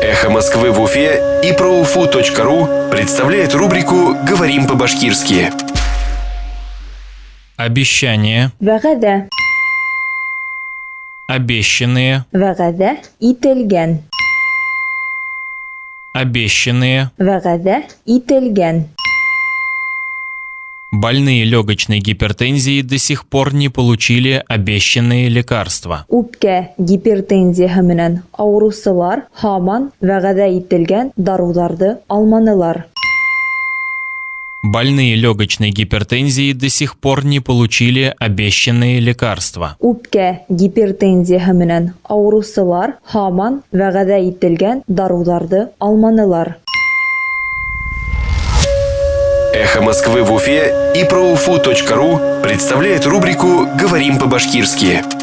Эхо Москвы в Уфе и ProUFU.ру представляет рубрику «Говорим по-башкирски». Обещание, Вәгъдә, обещанные, вәгъдә ителгән, обещанные, вәгъдә ителгән. больные легочной гипертензией до сих пор не получили обещанные лекарства. Үпкә гипертензияһы менән авырусылар һаман вәгъдә ителгән даруларны алманылар. Больные легочной гипертензией до сих пор не получили обещанные лекарства. Үпкә гипертензияһы менән авырусылар һаман вәгъдә ителгән даруларны алманылар. Эхо Москвы в Уфе и ProUFU.ру представляет рубрику «Говорим по-башкирски».